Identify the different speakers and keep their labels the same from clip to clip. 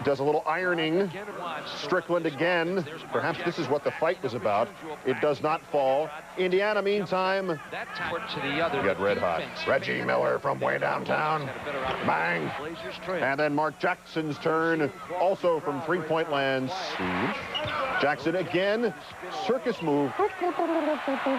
Speaker 1: Does a little ironing. Strickland again. Perhaps this is what the fight was about. It does not fall. Indiana, meantime, got red hot. Reggie Miller from way downtown. Bang. And then Mark Jackson's turn, also from three-point land. Jackson again. Circus move.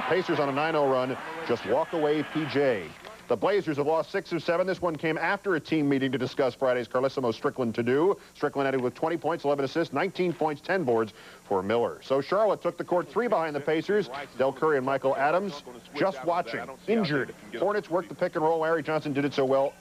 Speaker 1: Pacers on a 9-0 run. Just walk away, PJ. The Blazers have lost 6 of 7. This one came after a team meeting to discuss Friday's Carlissimo Strickland to-do. Strickland ended with 20 points, 11 assists, 19 points, 10 boards for Miller. So Charlotte took the court 3 behind the Pacers. Del Curry and Michael Adams just watching, injured. Hornets worked the pick and roll. Larry Johnson did it so well.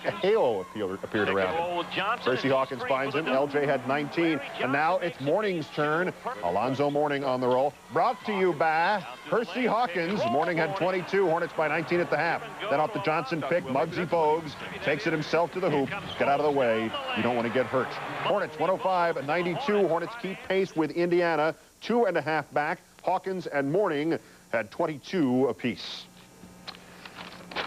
Speaker 1: A halo appeared around him. Percy Hawkins finds him. LJ had 19. And now it's Mourning's turn. Alonzo Mourning on the roll. Brought to you by Percy Hawkins. Mourning had 22. Hornets by 19 at the half. Then off the Johnson pick, Muggsy Bogues takes it himself to the hoop. Get out of the way. You don't want to get hurt. Hornets 105-92. Hornets keep pace with Indiana. 2.5 back. Hawkins and Mourning had 22 apiece.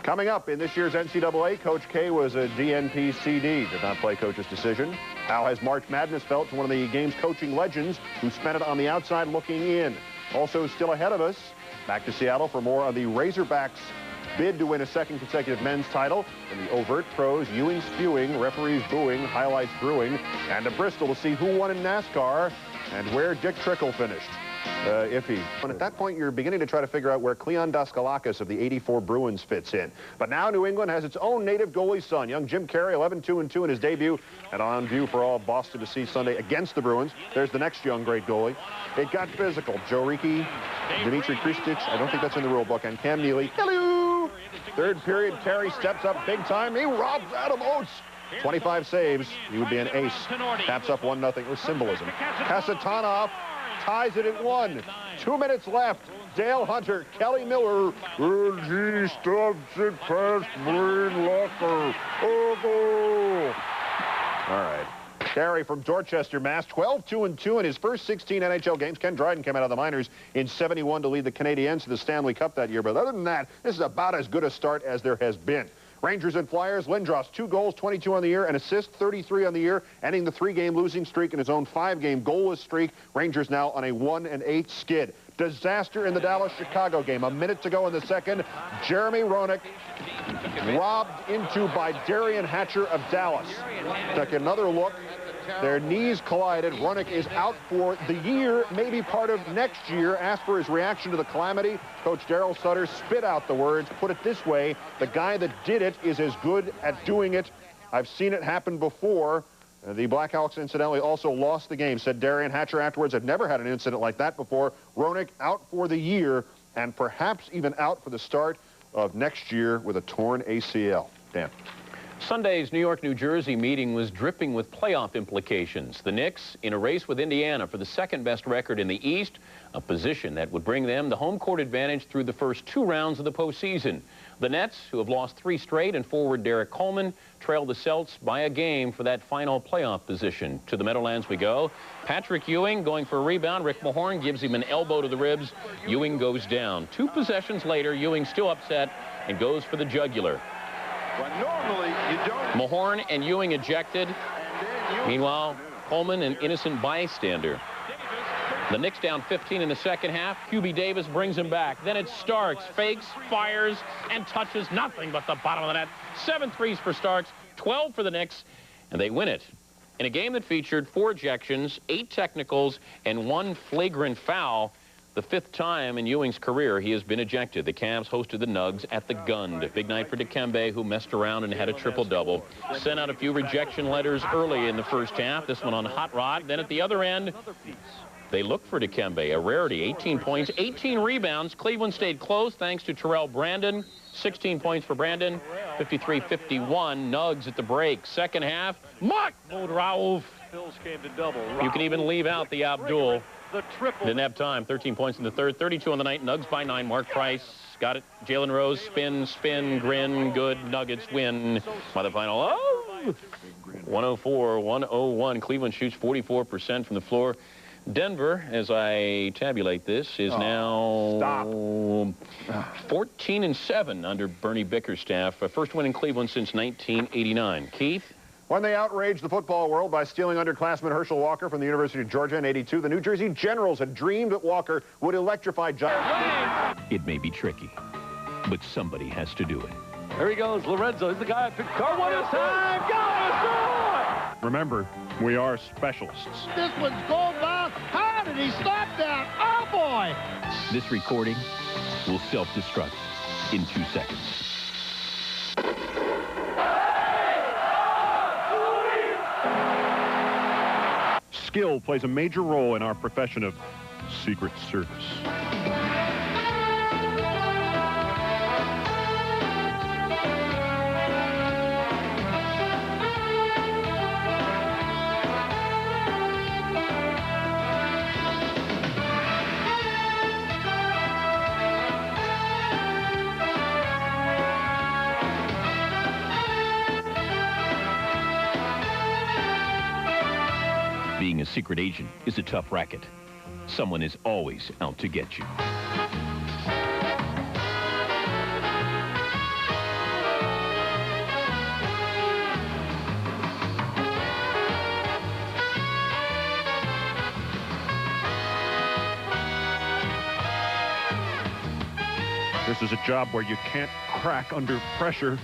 Speaker 1: Coming up in this year's NCAA, Coach K was a DNP-CD, did not play coach's decision. How has March Madness felt to one of the game's coaching legends who spent it on the outside looking in? Also still ahead of us, back to Seattle for more on the Razorbacks' bid to win a second consecutive men's title. In the overt pros, Ewing spewing, referees booing, highlights brewing, and to Bristol to see who won in NASCAR and where Dick Trickle finished. Iffy. And at that point, you're beginning to try to figure out where Cleon Daskalakis of the '84 Bruins fits in. But now New England has its own native goalie son, young Jim Carey, 11-2-2 in his debut, and on view for all Boston to see Sunday against the Bruins. There's the next young great goalie. It got physical. Joe Ricci, Dmitry Kristich, I don't think that's in the rule book, and Cam Neely. Hello! Third period, Carey steps up big time. He robs Adam Oates. 25 saves. He would be an ace. Taps up 1-0. It was symbolism. Kasatonov ties it at 1. 2 minutes left. Dale Hunter, Kelly Miller. He stuffs it past Green Locker. Oh, goal. All right. Carey from Dorchester, Mass. 12-2-2 in his first 16 NHL games. Ken Dryden came out of the minors in '71 to lead the Canadiens to the Stanley Cup that year. But other than that, this is about as good a start as there has been. Rangers and Flyers, Lindros, 2 goals, 22 on the year, an assist, 33 on the year, ending the 3-game losing streak in his own 5-game goalless streak. Rangers now on a 1-8 skid. Disaster in the Dallas-Chicago game. A minute to go in the second. Jeremy Roenick robbed into by Darian Hatcher of Dallas. Took another look. Their knees collided. Roenick is out for the year, maybe part of next year. Asked for his reaction to the calamity. Coach Darryl Sutter spit out the words. Put it this way, the guy that did it is as good at doing it. I've seen it happen before. The Blackhawks, incidentally, also lost the game, said Darian Hatcher afterwards. I've never had an incident like that before. Roenick out for the year and perhaps even out for the start of next year with a torn ACL. Dan.
Speaker 2: Sunday's New York-New Jersey meeting was dripping with playoff implications. The Knicks in a race with Indiana for the second-best record in the East, a position that would bring them the home court advantage through the first 2 rounds of the postseason. The Nets, who have lost 3 straight, and forward Derek Coleman, trail the Celts by a game for that final playoff position. To the Meadowlands we go. Patrick Ewing going for a rebound. Rick Mahorn gives him an elbow to the ribs. Ewing goes down. 2 possessions later, Ewing still upset and goes for the jugular.
Speaker 3: But normally you don't.
Speaker 2: Mahorn and Ewing ejected. Meanwhile, Coleman an innocent bystander. The Knicks down 15 in the second half. QB Davis brings him back. Then it's Starks. Fakes, fires, and touches nothing but the bottom of the net. 7 threes for Starks, 12 for the Knicks, and they win it. In a game that featured 4 ejections, 8 technicals, and 1 flagrant foul, the 5th time in Ewing's career he has been ejected. The Cavs hosted the Nugs at the Gund. Big night for Dikembe, who messed around and had a triple-double. Sent out a few rejection letters early in the first half. This one on Hot Rod. Then at the other end, they looked for Dikembe, a rarity. 18 points, 18 rebounds. Cleveland stayed close thanks to Terrell Brandon. 16 points for Brandon. 53-51. Nugs at the break. Second half, Mahmoud Raouf. You can even leave out the Abdul. Didn't have time. 13 points in the third. 32 on the night. Nugs by 9. Mark Price got it. Jalen Rose, spin, grin. Good. Nuggets win by the final. Oh! 104-101. Cleveland shoots 44% from the floor. Denver, as I tabulate this, is now 14-7 under Bernie Bickerstaff. First win in Cleveland since 1989. Keith?
Speaker 1: When they outraged the football world by stealing underclassman Herschel Walker from the University of Georgia in '82, the New Jersey Generals had dreamed that Walker would electrify Giants.
Speaker 2: It may be tricky, but somebody has to do it.
Speaker 4: There he goes, Lorenzo. He's the guy. Car one is time. Go!
Speaker 5: Remember, we are specialists.
Speaker 6: This one's going down. How did he stop that? Oh, boy!
Speaker 2: This recording will self-destruct in 2 seconds.
Speaker 5: Skill plays a major role in our profession of Secret Service.
Speaker 2: Being a secret agent is a tough racket. Someone is always out to get you.
Speaker 5: This is a job where you can't crack under pressure.